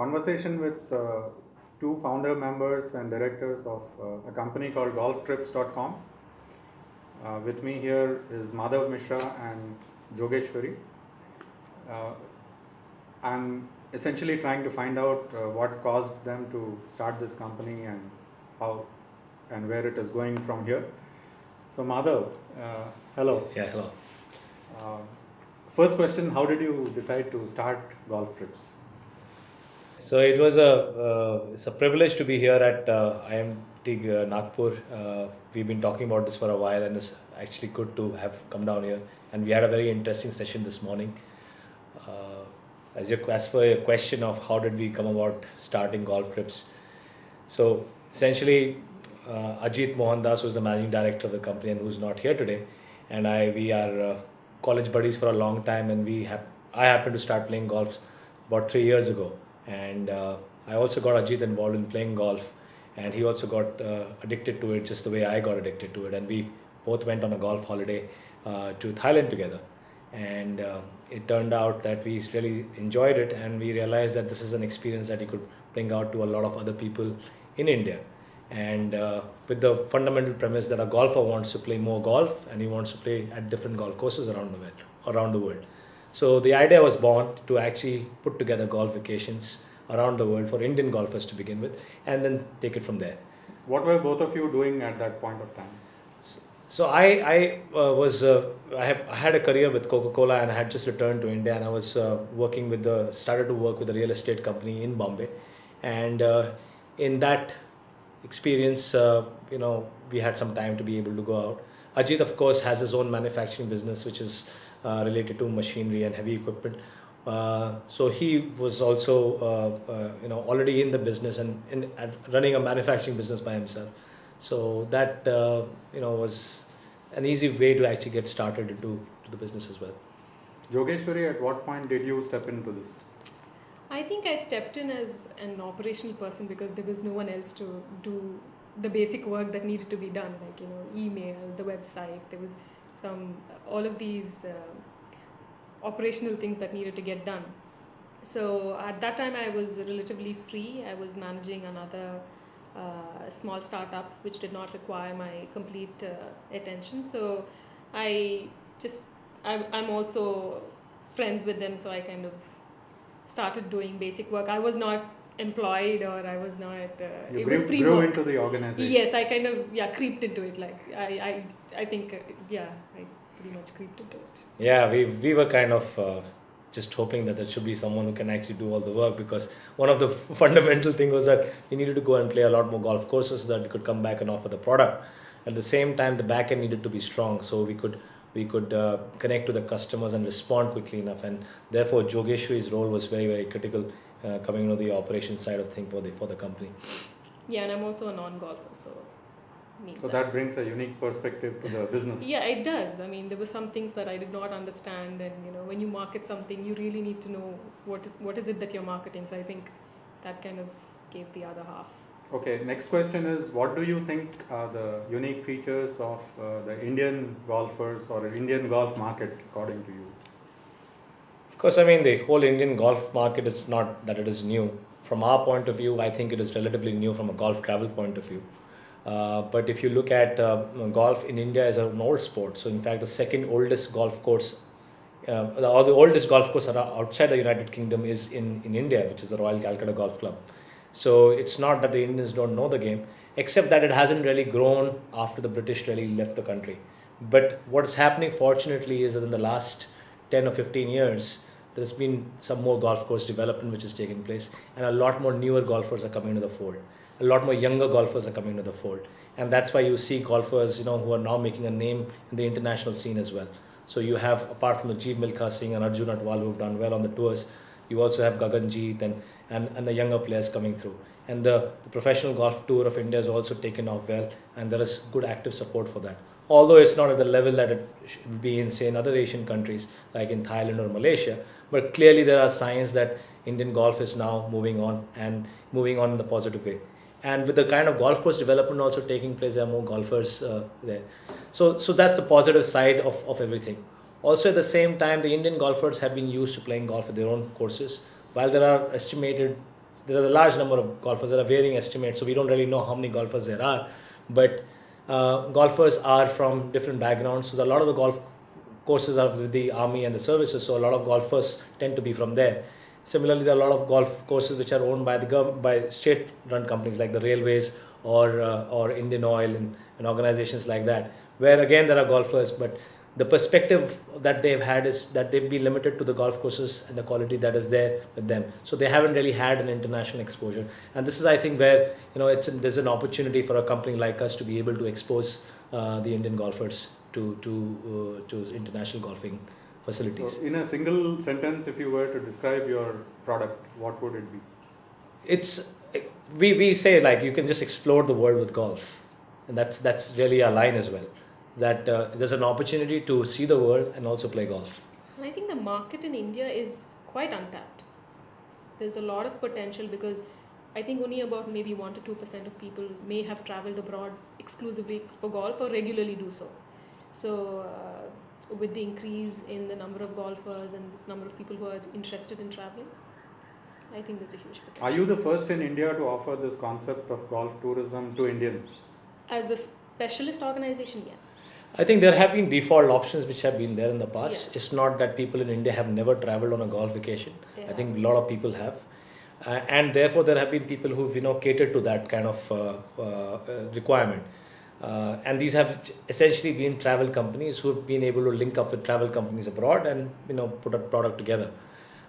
conversation with two founder members and directors of a company called golftrips.com. With me here is Madhav Mishra and Jogeshwari. I'm essentially trying to find out what caused them to start this company and how and where it is going from here. So Madhav, hello. Yeah, hello. First question, how did you decide to start Golf Trips? So it was it's a privilege to be here at IMT Nagpur. We've been talking about this for a while, and it's actually good to have come down here. And we had a very interesting session this morning. As for your question of how did we come about starting Golf Trips, so essentially Ajit Mohandas, who's the managing director of the company and who's not here today, and we are college buddies for a long time, and I happened to start playing golf about 3 years ago, and I also got Ajit involved in playing golf, and he also got addicted to it just the way I got addicted to it, and we both went on a golf holiday to Thailand together, and it turned out that we really enjoyed it, and we realized that this is an experience that you could bring out to a lot of other people in India. And with the fundamental premise that a golfer wants to play more golf and he wants to play at different golf courses around the world. So the idea was born to actually put together golf vacations around the world for Indian golfers to begin with, and then take it from there. What were both of you doing at that point of time? So I had a career with Coca-Cola, and I had just returned to India, and I was started to work with a real estate company in Bombay, and in that experience, we had some time to be able to go out. Ajit, of course, has his own manufacturing business, which is related to machinery and heavy equipment. So he was also, already in the business and running a manufacturing business by himself. So that, was an easy way to actually get started into the business as well. Jogeshwari, at what point did you step into this? I think I stepped in as an operational person because there was no one else to do the basic work that needed to be done, like email, the website. There was all of these operational things that needed to get done. So at that time I was relatively free. I was managing another small startup which did not require my complete attention. So I'm also friends with them, so I kind of started doing basic work. I was not employed, or I was not. You grew into the organization. Yes, I kind of creeped into it. Like I think I pretty much creeped into it. Yeah, we were kind of just hoping that there should be someone who can actually do all the work, because one of the fundamental thing was that we needed to go and play a lot more golf courses so that we could come back and offer the product. At the same time, the back end needed to be strong, so we could connect to the customers and respond quickly enough, and therefore Jogeshwari's role was very, very critical coming into the operations side of things for the company. Yeah, and I'm also a non-golfer, so that brings a unique perspective to the business. Yeah, it does. I mean, there were some things that I did not understand, and when you market something, you really need to know what is it that you're marketing. So I think that kind of gave the other half. Okay, next question is, what do you think are the unique features of the Indian golfers or Indian golf market according to you? Of course, I mean, the whole Indian golf market is not that it is new. From our point of view, I think it is relatively new from a golf travel point of view. But if you look at golf in India is an old sport. So in fact, the second oldest golf course, the oldest golf course outside the United Kingdom is in India, which is the Royal Calcutta Golf Club. So it's not that the Indians don't know the game, except that it hasn't really grown after the British really left the country. But what's happening, fortunately, is that in the last 10 or 15 years, there's been some more golf course development which is taking place, and a lot more newer golfers are coming into the fold. A lot more younger golfers are coming into the fold, and that's why you see golfers, who are now making a name in the international scene as well. So you have, apart from the Jeev Milkha Singh and Arjun Atwal who've done well on the tours, you also have Gaganjeet and the younger players coming through. And the professional golf tour of India has also taken off well, and there is good active support for that. Although it's not at the level that it should be in, say, in other Asian countries like in Thailand or Malaysia, but clearly there are signs that Indian golf is now moving on in the positive way. And with the kind of golf course development also taking place, there are more golfers there. So that's the positive side of everything. Also, at the same time, the Indian golfers have been used to playing golf at their own courses. While there are estimated there are a large number of golfers. There are varying estimates, so we don't really know how many golfers there are. But golfers are from different backgrounds. So a lot of the golf courses are with the army and the services. So a lot of golfers tend to be from there. Similarly, there are a lot of golf courses which are owned by by state-run companies like the railways or Indian Oil and organizations like that, where again there are golfers, but the perspective that they've had is that they've been limited to the golf courses and the quality that is there with them. So they haven't really had an international exposure. And this is, I think, where there's an opportunity for a company like us to be able to expose the Indian golfers to international golfing facilities. So in a single sentence, if you were to describe your product, what would it be? We say, like, you can just explore the world with golf, and that's really our line as well. That there's an opportunity to see the world and also play golf. And I think the market in India is quite untapped. There's a lot of potential because I think only about maybe 1 to 2% of people may have traveled abroad exclusively for golf or regularly do so. So with the increase in the number of golfers and number of people who are interested in traveling, I think there's a huge potential. Are you the first in India to offer this concept of golf tourism to Indians? As a specialist organization, yes. I think there have been default options which have been there in the past. Yeah. It's not that people in India have never traveled on a golf vacation. Yeah. I think a lot of people have. And therefore there have been people who've catered to that kind of requirement. And these have essentially been travel companies who've been able to link up with travel companies abroad and put a product together.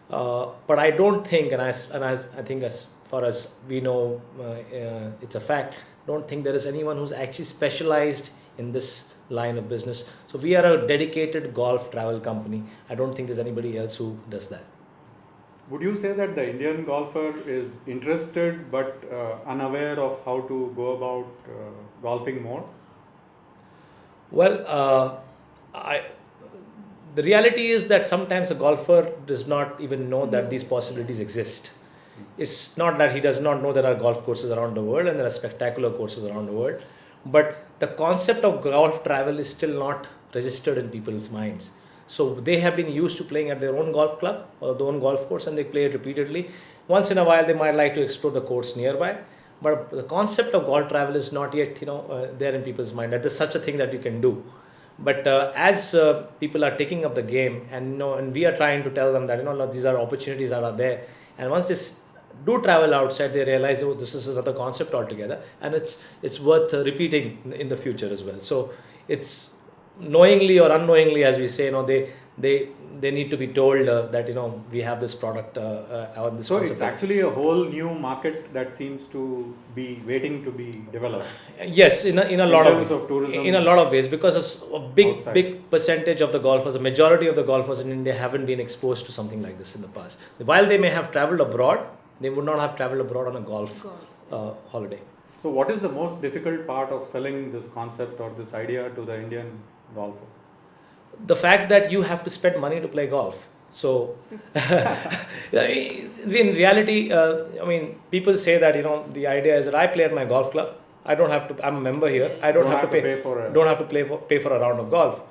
But I don't think, and I think as far as we know, it's a fact. Don't think there is anyone who's actually specialized in this line of business. So we are a dedicated golf travel company. I don't think there's anybody else who does that. Would you say that the Indian golfer is interested but unaware of how to go about golfing more? Well, the reality is that sometimes a golfer does not even know that these possibilities exist. It's not that he does not know there are golf courses around the world and there are spectacular courses around the world, but the concept of golf travel is still not registered in people's minds. So they have been used to playing at their own golf club or their own golf course, and they play it repeatedly. Once in a while they might like to explore the course nearby, but the concept of golf travel is not yet there in people's mind that there's such a thing that you can do. But as people are taking up the game, and and we are trying to tell them that these are opportunities that are there, and once they do travel outside, they realize, oh, this is another concept altogether, and it's worth repeating in the future as well. So it's knowingly or unknowingly, as we say, they need to be told that we have this product on this. So it's actually a whole new market that seems to be waiting to be developed. Yes, in a lot of tourism, in a lot of ways, because a big percentage of the golfers, a majority of the golfers in India haven't been exposed to something like this in the past. While they may have traveled abroad, they would not have traveled abroad on a golf holiday. So what is the most difficult part of selling this concept or this idea to the Indian golfer? The fact that you have to spend money to play golf. So in reality, people say that the idea is that I play at my golf club. I don't have to. I'm a member here. I don't have to pay for a round of golf.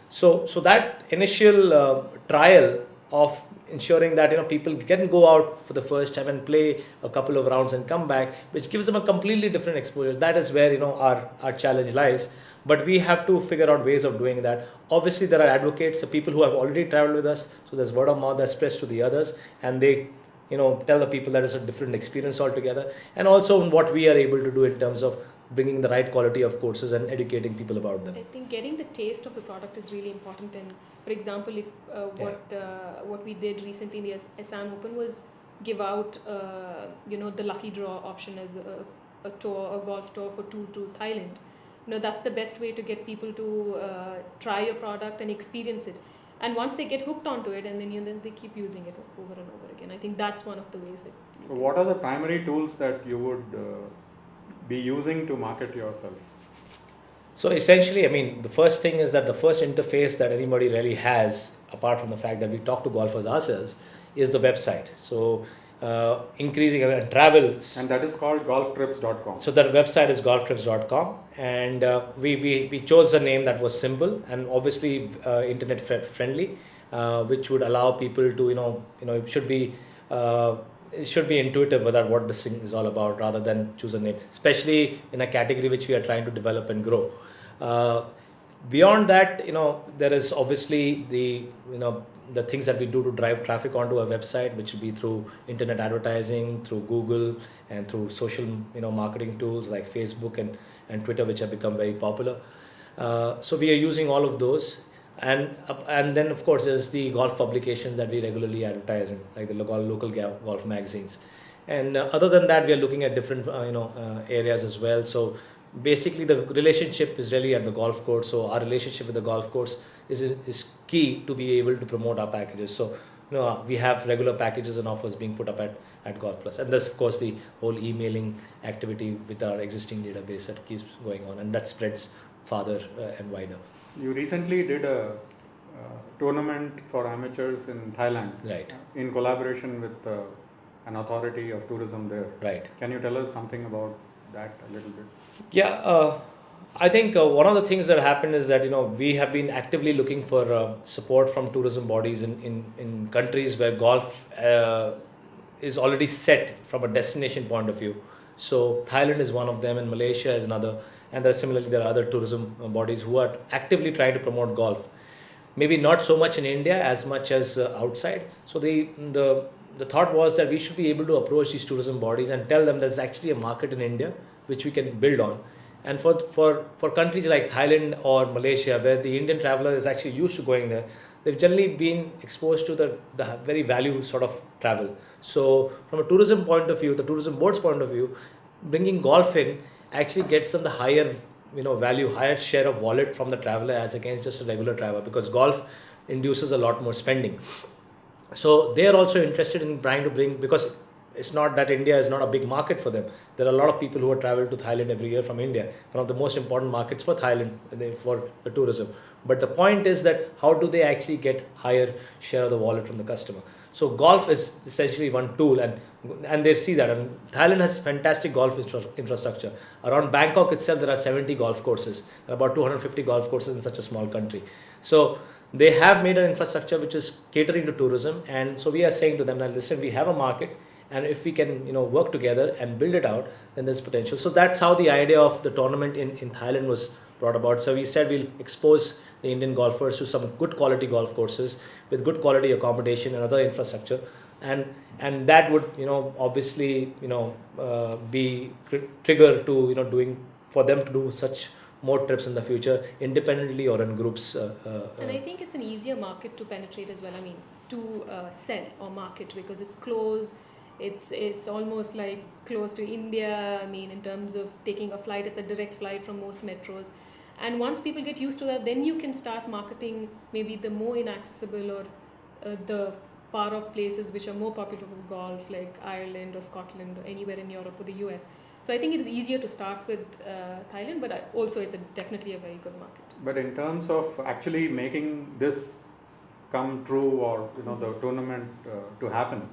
So that initial trial of ensuring that people can go out for the first time and play a couple of rounds and come back, which gives them a completely different exposure. That is where our challenge lies. But we have to figure out ways of doing that. Obviously, there are advocates, the people who have already traveled with us. So there's word of mouth that's spreads to the others, and they tell the people that it's a different experience altogether. And also what we are able to do in terms of bringing the right quality of courses and educating people about them. I think getting the taste of the product is really important. And for example, if what we did recently in the Assam Open was give out the lucky draw option as a golf tour for to Thailand. That's the best way to get people to try your product and experience it. And once they get hooked onto it, and then they keep using it over and over again. I think that's one of the ways that. What are the primary tools that you would be using to market yourself? So essentially, the first thing is that the first interface that anybody really has, apart from the fact that we talk to golfers ourselves, is the website. So increasing travels, and that is called golftrips.com. So that website is golftrips.com, and we chose a name that was simple and obviously internet friendly, which would allow people to it should be it should be intuitive about what this thing is all about rather than choose a name, especially in a category which we are trying to develop and grow. Uh, Beyond that, there is obviously the things that we do to drive traffic onto our website, which will be through internet advertising, through Google, and through social marketing tools like Facebook and Twitter, which have become very popular. So we are using all of those, and then of course there's the golf publications that we regularly advertise in, like the local golf magazines. And other than that, we are looking at different areas as well. So basically the relationship is really at the golf course. So our relationship with the golf course is key to be able to promote our packages. So we have regular packages and offers being put up at Golf Plus, and there's of course the whole emailing activity with our existing database that keeps going on, and that spreads farther and wider. You recently did a tournament for amateurs in Thailand, Right. In collaboration with an authority of tourism there. Right. Can you tell us something about that a little bit? Yeah, I think one of the things that happened is that we have been actively looking for support from tourism bodies in countries where golf is already set from a destination point of view. So Thailand is one of them, and Malaysia is another, and there are other tourism bodies who are actively trying to promote golf. Maybe not so much in India as much as outside. So the thought was that we should be able to approach these tourism bodies and tell them there's actually a market in India which we can build on. And for countries like Thailand or Malaysia, where the Indian traveler is actually used to going there, they've generally been exposed to the very value sort of travel. So from a tourism point of view, the tourism board's point of view, bringing golf in actually gets them the higher value, higher share of wallet from the traveler as against just a regular traveler, because golf induces a lot more spending. So they are also interested in trying to bring, because it's not that India is not a big market for them. There are a lot of people who are travel to Thailand every year from India, one of the most important markets for Thailand for the tourism. But the point is that how do they actually get higher share of the wallet from the customer? So golf is essentially one tool, and they see that. And Thailand has fantastic golf infrastructure. Around Bangkok itself, there are 70 golf courses, and about 250 golf courses in such a small country. So they have made an infrastructure which is catering to tourism, and so we are saying to them that, listen, we have a market, and if we can work together and build it out, then there's potential. So that's how the idea of the tournament in Thailand was brought about. So we said we'll expose the Indian golfers to some good quality golf courses with good quality accommodation and other infrastructure, and that would obviously be trigger to doing for them to do such more trips in the future, independently or in groups. And I think it's an easier market to penetrate as well. I mean, to sell or market, because it's close. It's almost like close to India. I mean, in terms of taking a flight, it's a direct flight from most metros. And once people get used to that, then you can start marketing maybe the more inaccessible or the far off places which are more popular for golf, like Ireland or Scotland or anywhere in Europe or the US. So I think it is easier to start with Thailand, but also it's definitely a very good market. But in terms of actually making this come true, or the tournament to happen,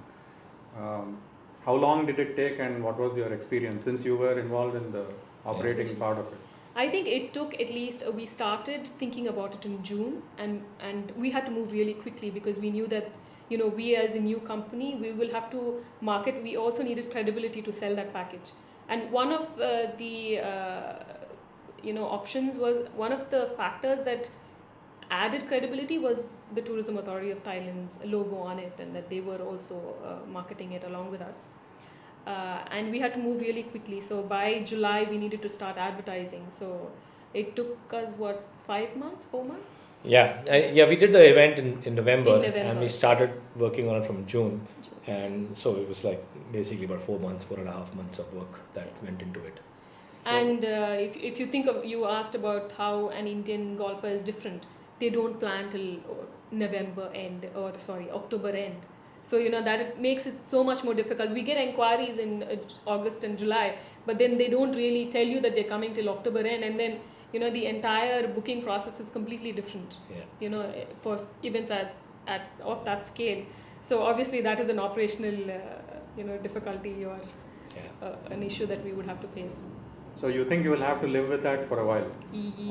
how long did it take, and what was your experience since you were involved in the operating part of it? I think it took at least, we started thinking about it in June, and we had to move really quickly because we knew that we as a new company, we will have to market. We also needed credibility to sell that package. And one of the options was, one of the factors that added credibility was the Tourism Authority of Thailand's logo on it, and that they were also marketing it along with us. And we had to move really quickly. So by July, we needed to start advertising. So it took us, 4 months? Yeah, we did the event in November, and we started working on it from June. And so it was like basically about 4 months, 4.5 months of work that went into it. So, and if you think of, you asked about how an Indian golfer is different. They don't plan till October end. So that it makes it so much more difficult. We get inquiries in August and July, but then they don't really tell you that they're coming till October end, and then the entire booking process is completely different. Yeah. For events of that scale. So obviously that is an operational difficulty or an issue that we would have to face. So you think you will have to live with that for a while?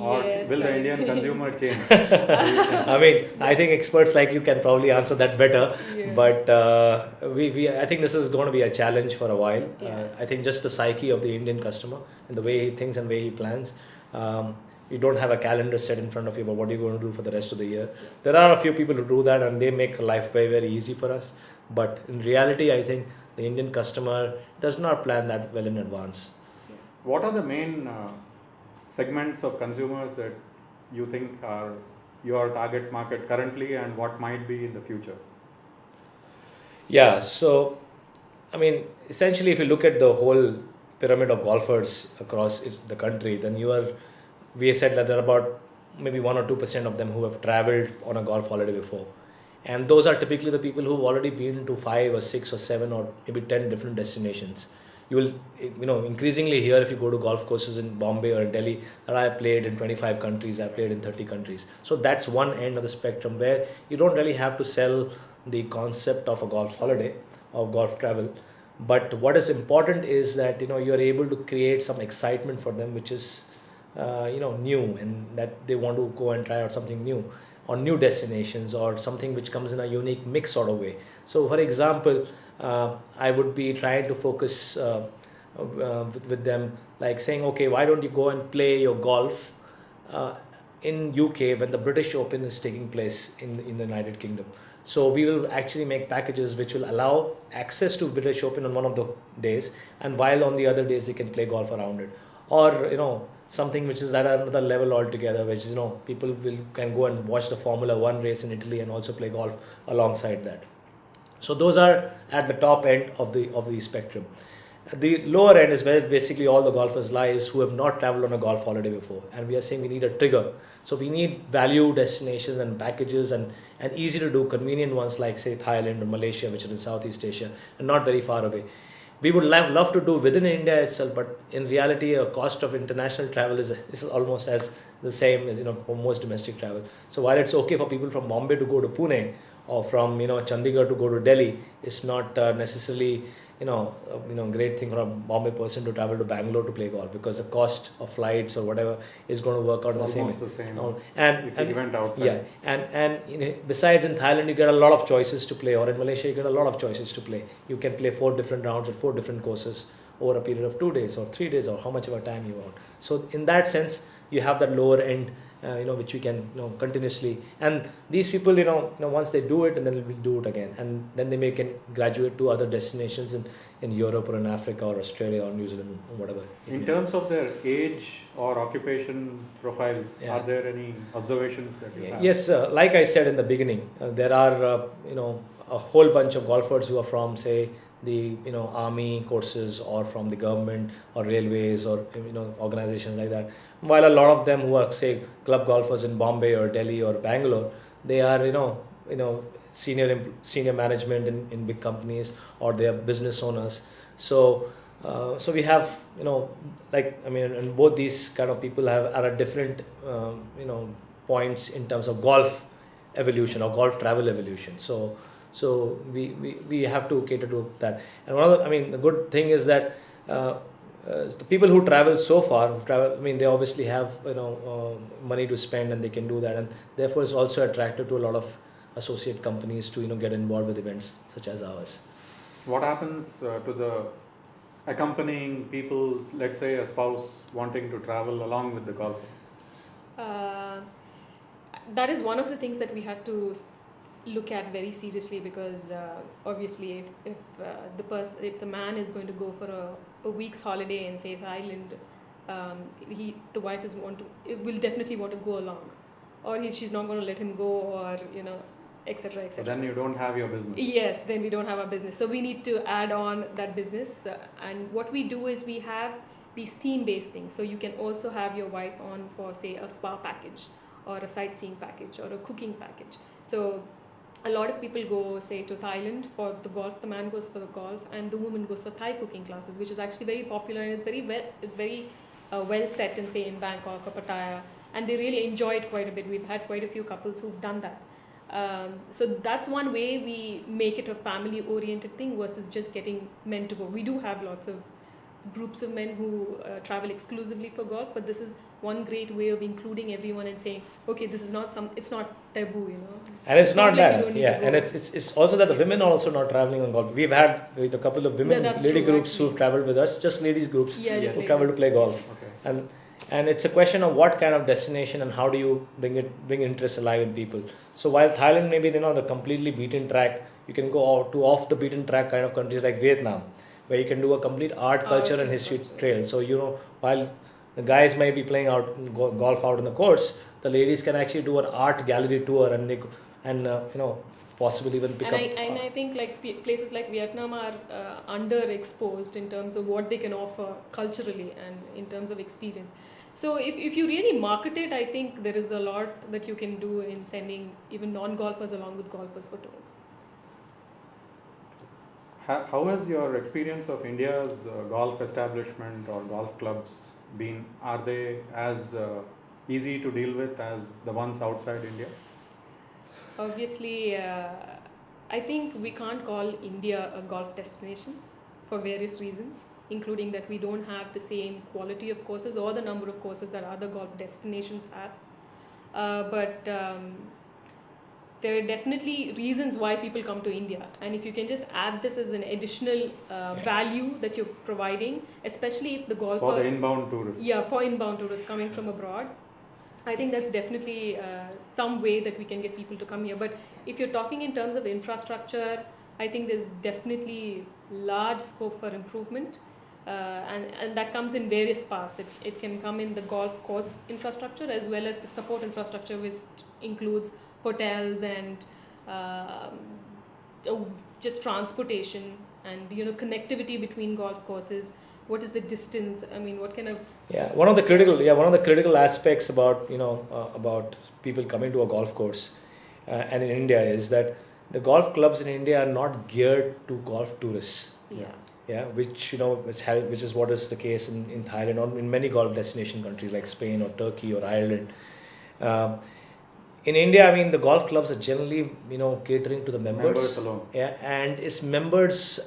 Or Yes, will the I Indian think. consumer change? I mean, I think experts like you can probably answer that better. Yeah. But I think this is going to be a challenge for a while. Yeah. I think just the psyche of the Indian customer and the way he thinks and way he plans. You don't have a calendar set in front of you about what you're going to do for the rest of the year. Yes. There are a few people who do that and they make life very, very easy for us. But in reality, I think the Indian customer does not plan that well in advance. Yeah. What are the main segments of consumers that you think are your target market currently and what might be in the future? Yeah, so I mean, essentially, if you look at the whole pyramid of golfers across the country, then we said that there are about maybe 1 or 2% of them who have traveled on a golf holiday before. And those are typically the people who've already been to 5 or 6 or 7 or maybe 10 different destinations. You will, increasingly hear if you go to golf courses in Bombay or in Delhi that I played in 25 countries, I played in 30 countries. So that's one end of the spectrum where you don't really have to sell the concept of a golf holiday, of golf travel. But what is important is that you're able to create some excitement for them, which is new, and that they want to go and try out something new or new destinations or something which comes in a unique mix sort of way. So, for example, I would be trying to focus with them, like saying, okay, why don't you go and play your golf uh, in UK when the British Open is taking place in the United Kingdom. So we will actually make packages which will allow access to British Open on one of the days, and while on the other days they can play golf around it, or something which is at another level altogether, which is people can go and watch the Formula One race in Italy and also play golf alongside that. So those are at the top end of the spectrum. The lower end is where basically all the golfers lies who have not traveled on a golf holiday before, and we are saying we need a trigger. So we need value destinations and packages and easy to do, convenient ones like say Thailand or Malaysia, which are in Southeast Asia and not very far away. We would love to do within India itself, but in reality, a cost of international travel is almost as the same as for most domestic travel. So while it's okay for people from Bombay to go to Pune or from Chandigarh to go to Delhi, it's not necessarily great thing for a Bombay person to travel to Bangalore to play golf, because the cost of flights or whatever is going to work out the same. Almost the same. And If you went outside. yeah, and besides in Thailand you get a lot of choices to play, or in Malaysia you get a lot of choices to play. You can play 4 different rounds at 4 different courses over a period of 2 days or 3 days or how much of a time you want. So in that sense, you have that lower end. Which we can continuously, and these people once they do it, and then will do it again, and then they can graduate to other destinations in Europe or in Africa or Australia or New Zealand or whatever. In terms of their age or occupation profiles, Yeah. are there any observations that you have? Yes, like I said in the beginning, there are a whole bunch of golfers who are from say the army courses or from the government or railways or organizations like that. While a lot of them who are say club golfers in Bombay or Delhi or Bangalore, they are senior management in big companies, or they are business owners. So we have and both these kind of people are at different points in terms of golf evolution or golf travel evolution. So we have to cater to that. And the good thing is that the people who travel so far, they obviously have money to spend and they can do that, and therefore it's also attractive to a lot of associate companies to get involved with events such as ours. What happens to the accompanying people, let's say a spouse wanting to travel along with the golfer? That is one of the things that we had to look at very seriously, because obviously if the man is going to go for a week's holiday in say Thailand, the wife will definitely want to go along, or she's not going to let him go, or etc. So then you don't have your business. Yes, then we don't have our business. So we need to add on that business. And what we do is we have these theme-based things. So you can also have your wife on for, say, a spa package or a sightseeing package or a cooking package. So a lot of people go, say, to Thailand for the golf. The man goes for the golf, and the woman goes for Thai cooking classes, which is actually very popular, and it's very well set in, say, in Bangkok or Pattaya. And they really enjoy it quite a bit. We've had quite a few couples who've done that. So that's one way we make it a family-oriented thing versus just getting men to go. We do have lots of groups of men who travel exclusively for golf, but this is one great way of including everyone and saying, okay, this is not it's not taboo, you know. And it's not like you that, don't need yeah, to and go. it's also that the women are also not traveling on golf. We've had with a couple of women That's lady true, groups actually. who've traveled with us, just ladies groups Yeah, just who travel to ladies. play golf, Okay. and it's a question of what kind of destination and how do you bring interest alive in people. So while Thailand maybe they're not the completely beaten track, you can go out to off the beaten track kind of countries like Vietnam, where you can do a complete art, culture, and and history culture. trail. So while the guys might be playing out golf out in the course, the ladies can actually do an art gallery tour and possibly even pick And up. I think like places like Vietnam are underexposed in terms of what they can offer culturally and in terms of experience. So if you really market it, I think there is a lot that you can do in sending even non-golfers along with golfers for tours. How has your experience of India's golf establishment or golf clubs been? Are they as easy to deal with as the ones outside India? Obviously, I think we can't call India a golf destination for various reasons, including that we don't have the same quality of courses or the number of courses that other golf destinations have. But there are definitely reasons why people come to India, and if you can just add this as an additional value that you're providing, especially if the golfer For the inbound tourists? yeah, for inbound tourists coming from abroad, I think that's definitely some way that we can get people to come here. But if you're talking in terms of infrastructure, I think there's definitely large scope for improvement, and that comes in various parts. It can come in the golf course infrastructure as well as the support infrastructure, which includes hotels and just transportation and connectivity between golf courses. What is the distance? I mean, what kind of One of the critical aspects about about people coming to a golf course and in India is that the golf clubs in India are not geared to golf tourists. yeah. Which is what is the case in Thailand or in many golf destination countries like Spain or Turkey or Ireland. In India, I mean, the golf clubs are generally catering to the members. Members alone. Yeah, and it's members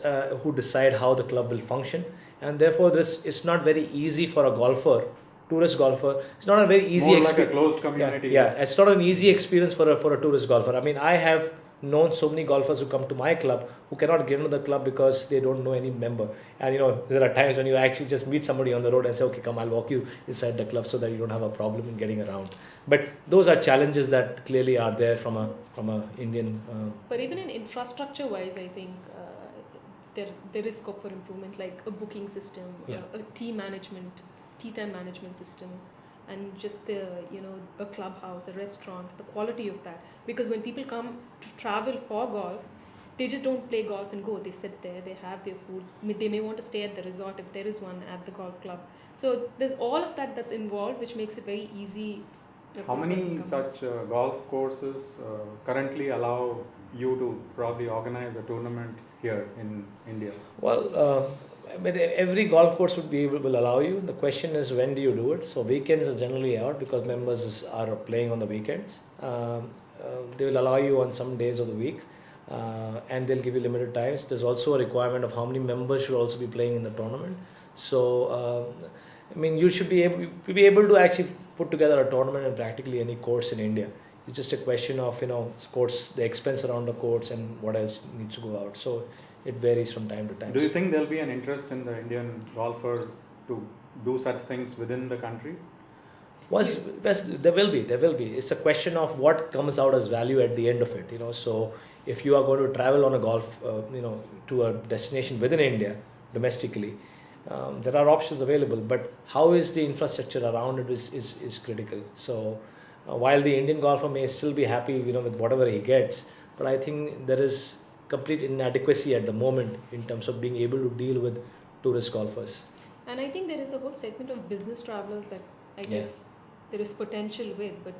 who decide how the club will function, and therefore it's not very easy for a golfer, tourist golfer. It's not a very easy More like a experience. closed community. Yeah, it's not an easy experience for a tourist golfer. I mean, I have known so many golfers who come to my club who cannot get into the club because they don't know any member. And there are times when you actually just meet somebody on the road and say, okay, come, I'll walk you inside the club so that you don't have a problem in getting around. But those are challenges that clearly are there from a Indian. But even in infrastructure wise, I think there is scope for improvement, like a booking system, Yeah. a tea time management system, and just a clubhouse, a restaurant, the quality of that. Because when people come to travel for golf, they just don't play golf and go. They sit there, they have their food. They may want to stay at the resort if there is one at the golf club. So there's all of that that's involved, which makes it very easy. How many such golf courses currently allow you to probably organize a tournament here in India? Well, I mean, every golf course will allow you. The question is when do you do it? So weekends are generally out because members are playing on the weekends. They will allow you on some days of the week, and they'll give you limited times. There's also a requirement of how many members should also be playing in the tournament. So I mean, you should be able to actually put together a tournament in practically any course in India. It's just a question of course, the expense around the courts and what else needs to go out. So it varies from time to time. Do you think there'll be an interest in the Indian golfer to do such things within the country? There will be. It's a question of what comes out as value at the end of it. So if you are going to travel on a golf, to a destination within India domestically, there are options available. But how is the infrastructure around it is critical. So while the Indian golfer may still be happy, with whatever he gets, but I think there is complete inadequacy at the moment in terms of being able to deal with tourist golfers. And I think there is a whole segment of business travelers that I Yeah. guess there is potential with, but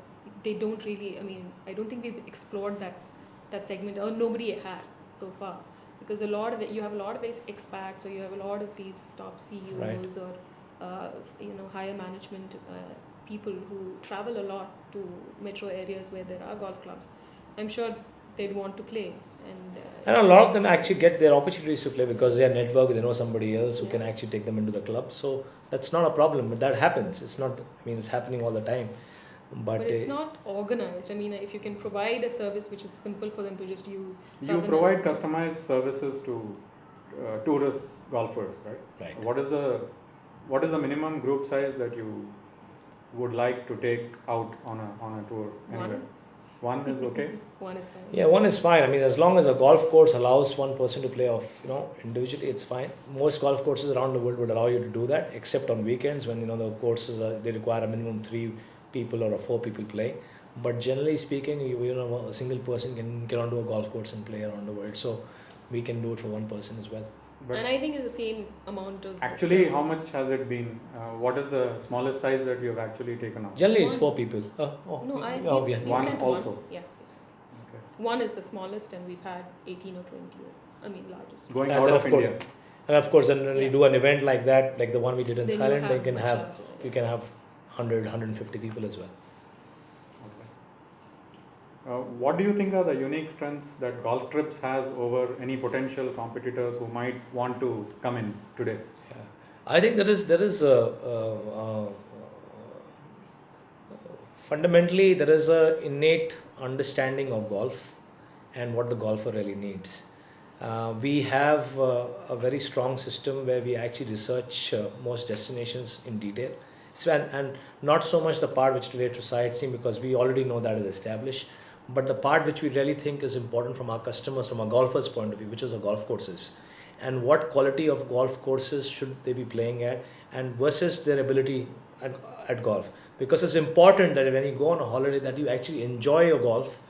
they don't really. I mean, I don't think we've explored that segment, or nobody has so far, because you have a lot of expats, or you have a lot of these top CEOs Right. or higher management people who travel a lot to metro areas where there are golf clubs. I'm sure they'd want to play. And a lot of them actually get their opportunities to play because they are network, they know somebody else who can actually take them into the club. So that's not a problem, but that happens. It's not, I mean, it's happening all the time. But it's not organized. I mean, if you can provide a service which is simple for them to just use. You provide customized services to tourist golfers, right? Right. What is the minimum group size that you would like to take out on a tour anywhere? One is okay. One is fine. Yeah, one is fine. I mean, as long as a golf course allows one person to play off, individually, it's fine. Most golf courses around the world would allow you to do that, except on weekends when the courses they require a minimum 3 people or 4 people play. But generally speaking, a single person can get onto a golf course and play around the world. So we can do it for one person as well. But and I think it's the same amount of. Actually, service. how much has it been? What is the smallest size that you have actually taken out? Generally, it's 4 people. We One sent also. One. Yeah. Okay. One is the smallest, and we've had 18 or 20 years. I mean, largest. Going And out then of India. And of course, then when we do an event like that, like the one we did in Then you Thailand, have much larger. you can have 100, 150 people as well. What do you think are the unique strengths that Golf Trips has over any potential competitors who might want to come in today? Yeah. I think fundamentally there is a innate understanding of golf and what the golfer really needs. We have a very strong system where we actually research most destinations in detail. And not so much the part which relates to sightseeing because we already know that is established, but the part which we really think is important from our customers, from a golfer's point of view, which is the golf courses, and what quality of golf courses should they be playing at, and versus their ability at golf. Because it's important that when you go on a holiday that you actually enjoy your golf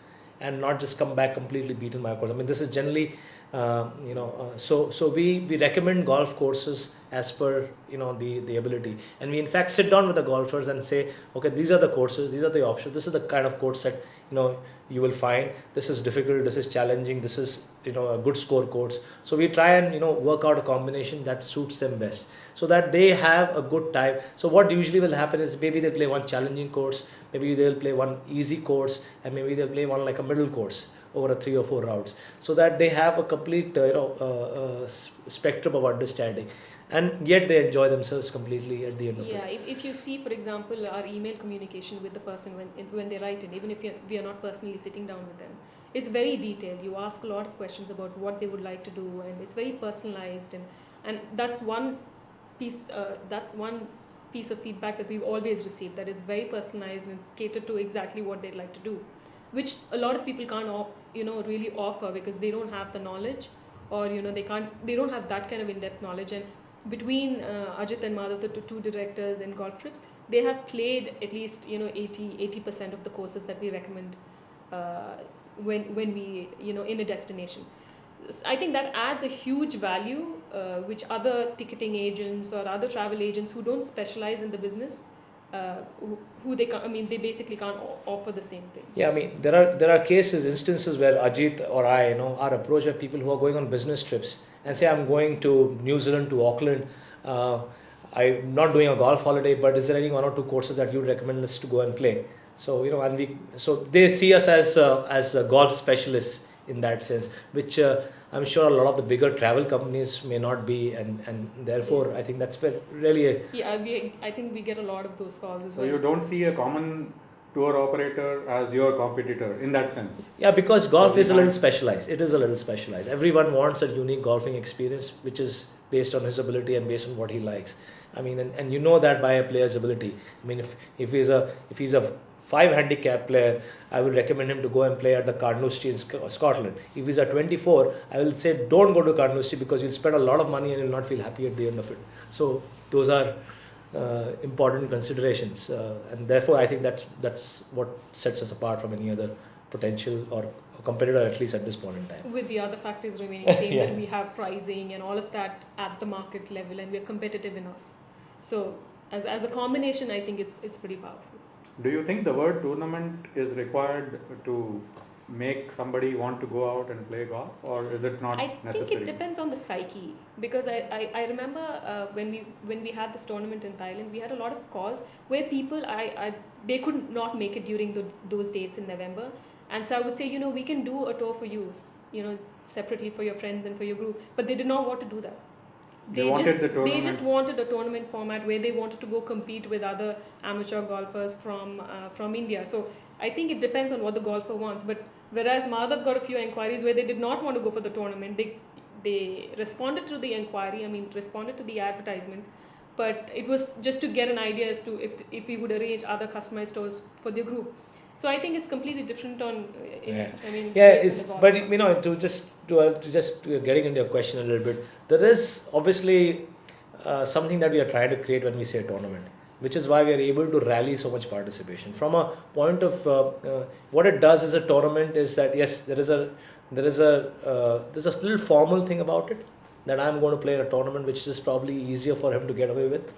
and not just come back completely beaten by a course. I mean, this is generally so we recommend golf courses as per the ability, and we in fact sit down with the golfers and say, okay, these are the courses, these are the options, this is the kind of course that you will find, this is difficult, this is challenging, this is a good score course. So we try and work out a combination that suits them best so that they have a good time. So what usually will happen is maybe they'll play one challenging course, maybe they'll play one easy course, and maybe they'll play one like a middle course over a 3 or 4 rounds, so that they have a complete spectrum of understanding, and yet they enjoy themselves completely at the end of it. Yeah, if you see, for example, our email communication with the person when they write in, even if we are not personally sitting down with them, it's very detailed. You ask a lot of questions about what they would like to do, and it's very personalized, and that's one piece. That's one piece of feedback that we've always received, that is very personalized and it's catered to exactly what they'd like to do, which a lot of people can't really offer because they don't have the knowledge, or they don't have that kind of in-depth knowledge. And between Ajit and Madhav, the two directors in Golf Trips, they have played at least 80% of the courses that we recommend when we in a destination. I think that adds a huge value which other ticketing agents or other travel agents who don't specialize in the business, they basically can't offer the same thing. Yeah, I mean, there are instances where Ajit or I, are approached by people who are going on business trips and say, I'm going to New Zealand, to Auckland. I'm not doing a golf holiday, but is there any 1 or 2 courses that you would recommend us to go and play? So, so they see us as golf specialists in that sense, which I'm sure a lot of the bigger travel companies may not be, and therefore I think that's really I think we get a lot of those calls as well. So you don't see a common tour operator as your competitor in that sense? Yeah, because golf is a little specialized. It is a little specialized. Everyone wants a unique golfing experience, which is based on his ability and based on what he likes. I mean, and you know that by a player's ability. I mean, if he's a 5 handicap player, I will recommend him to go and play at the Carnoustie in Scotland. If he's a 24, I will say don't go to Carnoustie because you'll spend a lot of money and you'll not feel happy at the end of it. So those are important considerations, and therefore I think that's what sets us apart from any other potential or competitor, at least at this point in time. With the other factors remaining same, Yeah. that we have pricing and all of that at the market level, and we're competitive enough. So as a combination, I think it's pretty powerful. Do you think the word tournament is required to make somebody want to go out and play golf, or is it not I necessary? think it depends on the psyche, because I remember when we had this tournament in Thailand, we had a lot of calls where people they could not make it during those dates in November, And so I would say, we can do a tour for you, separately for your friends and for your group. But they did not want to do that. They wanted the They tournament. just wanted a tournament format where they wanted to go compete with other amateur golfers from India. So I think it depends on what the golfer wants. But whereas Madhav got a few inquiries where they did not want to go for the tournament, they responded to the inquiry. I mean, responded to the advertisement. But it was just to get an idea as to if we would arrange other customized tours for their group. So I think it's completely different Yeah. I mean, Yeah, based on it's the golf. but to just getting into your question a little bit, there is obviously something that we are trying to create when we say tournament, which is why we are able to rally so much participation. From a point of what it does as a tournament is that yes, there's a little formal thing about it, that I'm going to play in a tournament, which is probably easier for him to get away with.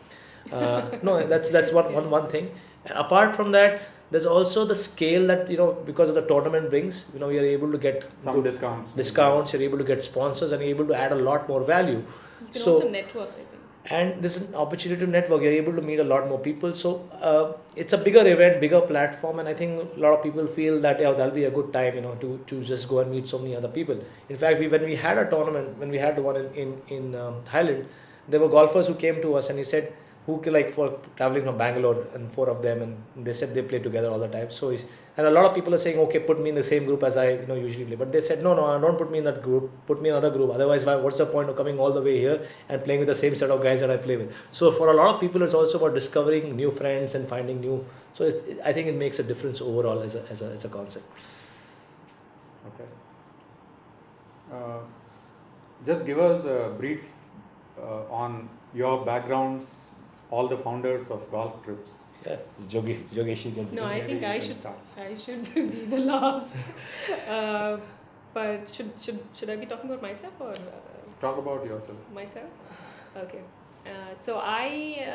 No, that's one thing. And apart from that, there's also the scale that because of the tournament brings. We are able to get Some good discounts. discounts. You're able to get sponsors, and you're able to add a lot more value. You can So also network, I think. and there's an opportunity to network. You're able to meet a lot more people. So it's a bigger event, bigger platform, and I think a lot of people feel that that'll be a good time, to just go and meet so many other people. In fact, when we had a tournament, when we had the one in Thailand, there were golfers who came to us and he said, who for traveling from Bangalore, and 4 of them, and they said they play together all the time. And a lot of people are saying, okay, put me in the same group as I usually play. But they said, no, don't put me in that group. Put me in another group. Otherwise, what's the point of coming all the way here and playing with the same set of guys that I play with? So for a lot of people, it's also about discovering new friends and finding new. So I think it makes a difference overall as a concept. Okay. Just give us a brief on your backgrounds, all the founders of Golf Trips. Yeah, Jogesh, you can. No, I Maybe think you I can should start. be the last. But should I be talking about myself or Talk about yourself. myself? Okay. So I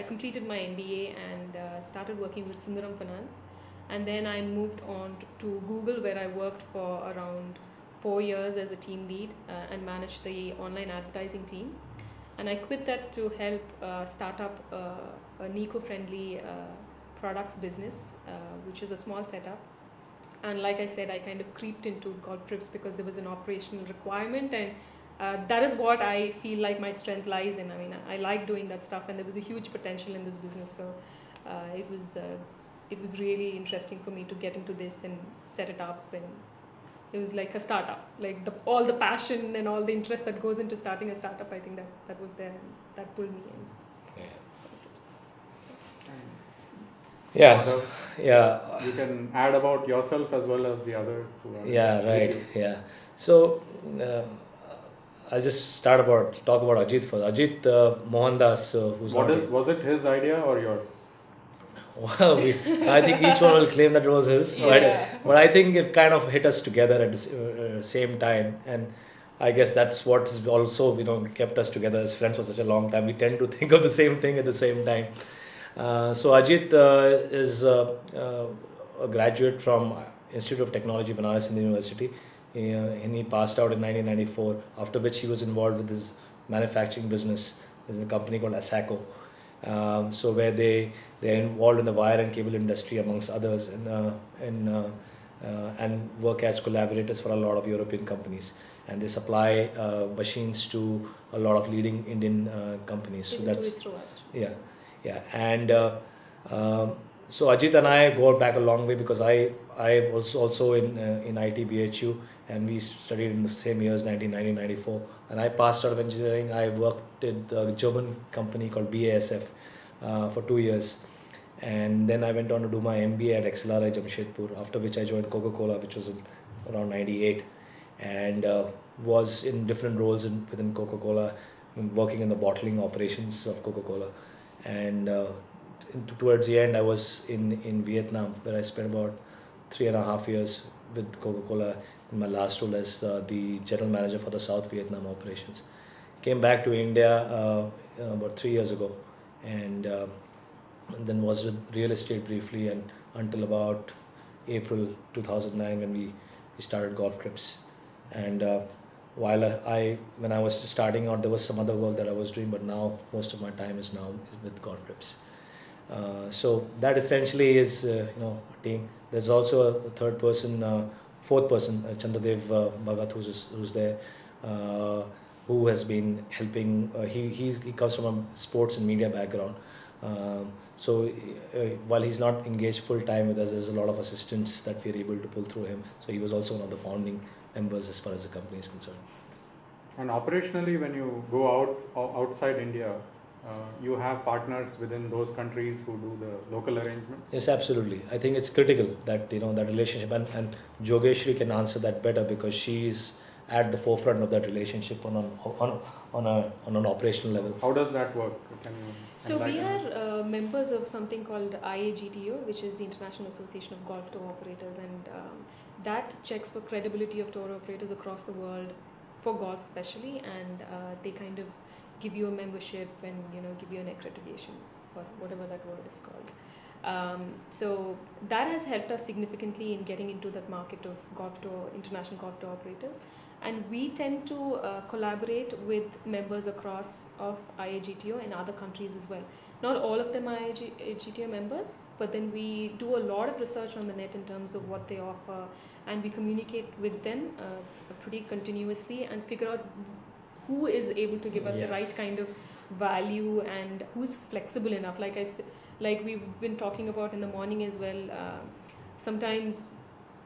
completed my MBA and started working with Sundaram Finance, and then I moved on to Google, where I worked for around 4 years as a team lead and managed the online advertising team. And I quit that to help start up an eco-friendly products business, which is a small setup. And like I said, I kind of creeped into Golf Trips because there was an operational requirement, and that is what I feel like my strength lies in. I mean, I like doing that stuff, and there was a huge potential in this business. So it was really interesting for me to get into this and set it up, and it was like a startup. Like all the passion and all the interest that goes into starting a startup, I think that was there, and that pulled me in. Yeah. Yeah. So, Yeah. you can add about yourself as well as the others who are. Yeah, with right. you. Yeah. So I'll just talk about Ajit first. Ajit Mohandas, who's Was it his idea or yours? Well, I think each one will claim that it was his, Yeah. but I think it kind of hit us together at the same time, and I guess that's what has also kept us together as friends for such a long time. We tend to think of the same thing at the same time. So Ajit is a graduate from Institute of Technology, Banaras Hindu University, and he passed out in 1994. After which he was involved with his manufacturing business. There's a company called Asaco. So where they're involved in the wire and cable industry amongst others, and work as collaborators for a lot of European companies, and they supply machines to a lot of leading Indian companies. So Even to that's ISRO, actually. yeah, and so Ajit and I go back a long way because I was also in IT BHU, and we studied in the same years, 1994, and I passed out of engineering. I worked at a German company called BASF for 2 years, and then I went on to do my MBA at XLRI Jamshedpur, after which I joined Coca-Cola, which was in around 98, and was in different roles within Coca-Cola, working in the bottling operations of Coca-Cola, and towards the end I was in Vietnam, where I spent about 3.5 years with Coca-Cola in my last role as the general manager for the South Vietnam operations. Came back to India about 3 years ago, and then was with real estate briefly, and until about April 2009 when we started Golf Trips. And when I was starting out, there was some other work that I was doing, but now most of my time is with Golf Trips. So that essentially is a team. There's also a third person, fourth person, Chandradev Bhagat, who's there, uh, who has been helping. He comes from a sports and media background. So while he's not engaged full time with us, there's a lot of assistance that we're able to pull through him. So he was also one of the founding members as far as the company is concerned. And operationally, when you go outside India, you have partners within those countries who do the local arrangements. Yes, absolutely. I think it's critical that that relationship, and Jogeshri can answer that better because she is at the forefront of that relationship on an operational level. How does that work? Can you So we enlighten us? are members of something called IAGTO, which is the International Association of Golf Tour Operators, and that checks for credibility of tour operators across the world for golf, especially, and they kind of give you a membership and give you an accreditation, or whatever that word is called. So that has helped us significantly in getting into that market of international golf tour operators, and we tend to collaborate with members across of IAGTO in other countries as well. Not all of them are IAGTO members, but then we do a lot of research on the net in terms of what they offer, and we communicate with them pretty continuously and figure out who is able to give us the right kind of value and who's flexible enough. Like we've been talking about in the morning as well, sometimes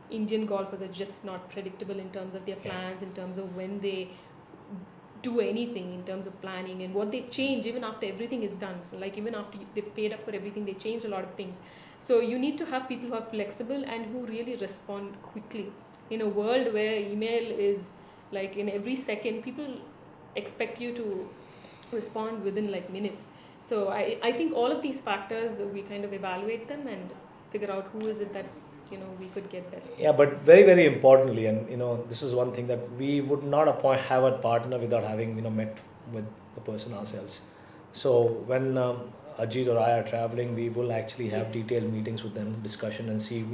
Indian golfers are just not predictable in terms of their plans, in terms of when they do anything, in terms of planning, and what they change even after everything is done. So like even after they've paid up for everything, they change a lot of things. So you need to have people who are flexible and who really respond quickly. In a world where email is like in every second, people expect you to respond within like minutes. So I think all of these factors, we kind of evaluate them and figure out who is it that we could get best. Yeah, but very, very importantly, and this is one thing that we would not have a partner without having met with the person ourselves. So when Ajit or I are traveling, we will actually have detailed meetings with them, discussion, and see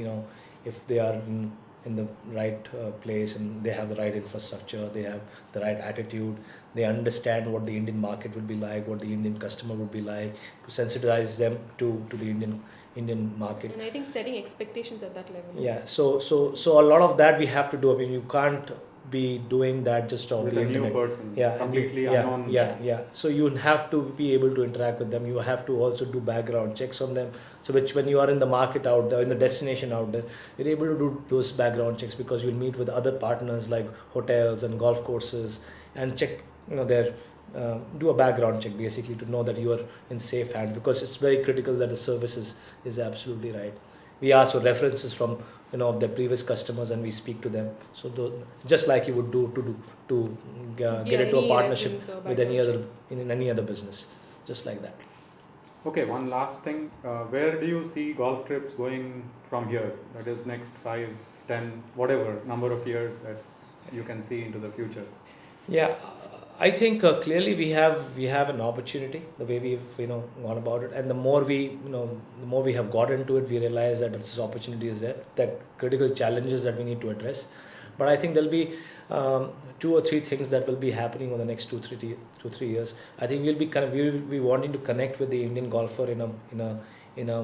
if they are in the right place and they have the right infrastructure, they have the right attitude, they understand what the Indian market would be like, what the Indian customer would be like, to sensitize them to the Indian market. And I think setting expectations at that level. Yeah, so a lot of that we have to do. I mean, you can't be doing that just on With the a internet. new person, Yeah, completely yeah, unknown. Yeah. So you have to be able to interact with them. You have to also do background checks on them. So which when you are in the market out there, in the destination out there, you're able to do those background checks because you'll meet with other partners like hotels and golf courses and check their do a background check basically to know that you are in safe hands, because it's very critical that the service is absolutely right. We ask for references from of their previous customers and we speak to them. So just like you would do to get into a partnership with in any other business, just like that. Okay, one last thing. Where do you see golf trips going from here? That is next 5, 10, whatever number of years that you can see into the future. Yeah, I think clearly we have an opportunity the way we've gone about it, and the more we have got into it, we realize that this opportunity is there. The critical challenges that we need to address, but I think there'll be 2 or 3 things that will be happening over the next 2-3 years. I think we'll be wanting to connect with the Indian golfer in a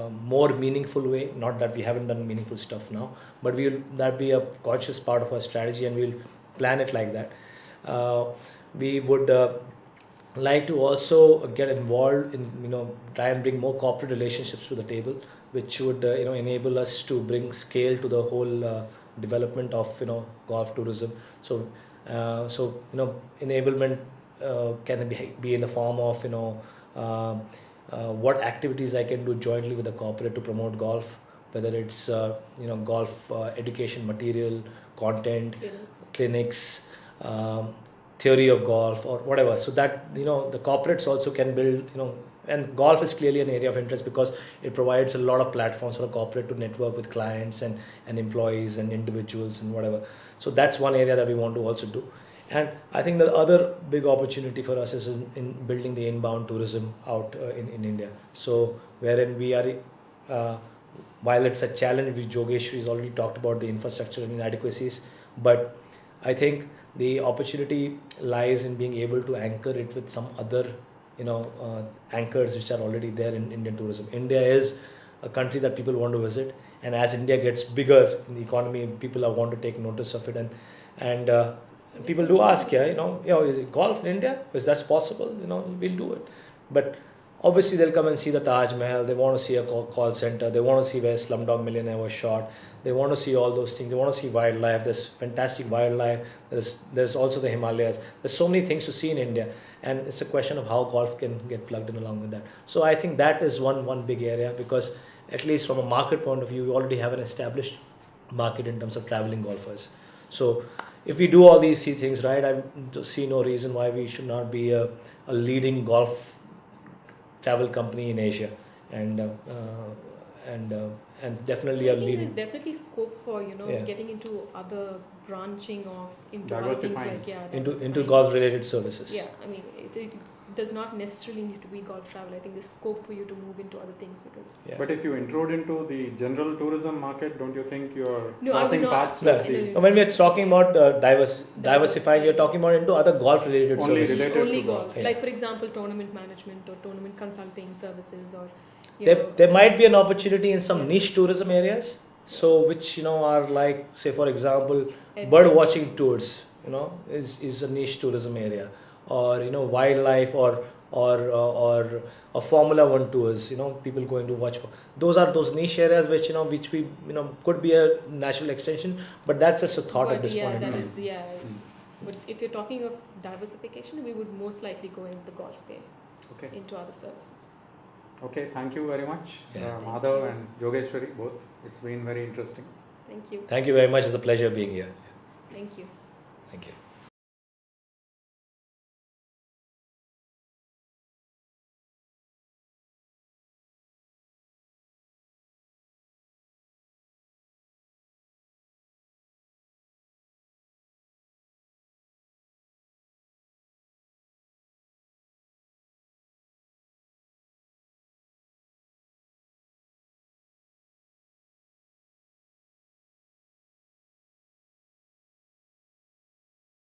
more meaningful way. Not that we haven't done meaningful stuff now, but that'll be a conscious part of our strategy, and we'll plan it like that. We would like to also get involved in try and bring more corporate relationships to the table, which would enable us to bring scale to the whole development of golf tourism. So enablement can be in the form of what activities I can do jointly with the corporate to promote golf, whether it's golf education material, content, clinics, theory of golf or whatever, so that the corporates also can build and golf is clearly an area of interest because it provides a lot of platforms for a corporate to network with clients and employees and individuals and whatever. So that's one area that we want to also do. And I think the other big opportunity for us is in building the inbound tourism out in India. So wherein we are while it's a challenge, which Jogeshri has already talked about the infrastructure and inadequacies, but I think the opportunity lies in being able to anchor it with some other anchors which are already there in Indian tourism. India is a country that people want to visit, and as India gets bigger in the economy, people are want to take notice of it, and people do ask, is it golf in India? Is that possible? We'll do it, but obviously they'll come and see the Taj Mahal. They want to see a call center. They want to see where Slumdog Millionaire was shot. They want to see all those things. They want to see wildlife. There's fantastic wildlife. There's also the Himalayas. There's so many things to see in India, and it's a question of how golf can get plugged in along with that. So I think that is one big area, because at least from a market point of view, we already have an established market in terms of traveling golfers. So if we do all these three things right, I see no reason why we should not be a leading golf travel company in Asia, and definitely a I think leading. there's definitely scope for Yeah. getting into other branching of into other things Diversifying. like into diversifying. golf related services. Yeah, I mean it does not necessarily need to be golf travel. I think there's scope for you to move into other things because Yeah. But if you intrude into the general tourism market, don't you think you're No, I was crossing not- paths No, with the no. when we're talking about diversifying, you're talking about into other golf related Only services. related only to golf. golf. Yeah. Like for example, tournament management or tournament consulting services, or There might be an opportunity in some niche tourism areas, so which are like, say for example, bird watching tours, is a niche tourism area, or wildlife, or Formula One tours, people going to watch for. Those are those niche areas which which we could be a natural extension, but that's just a thought at But this yeah, point in that time. is But if you're talking of diversification, we would most likely go in the golf way Okay. into other services. Okay, thank you very much, Yeah. Madhav and Yogeshwari, both. It's been very interesting. Thank you. Thank you very much. It's a pleasure being here. Thank you. Thank you.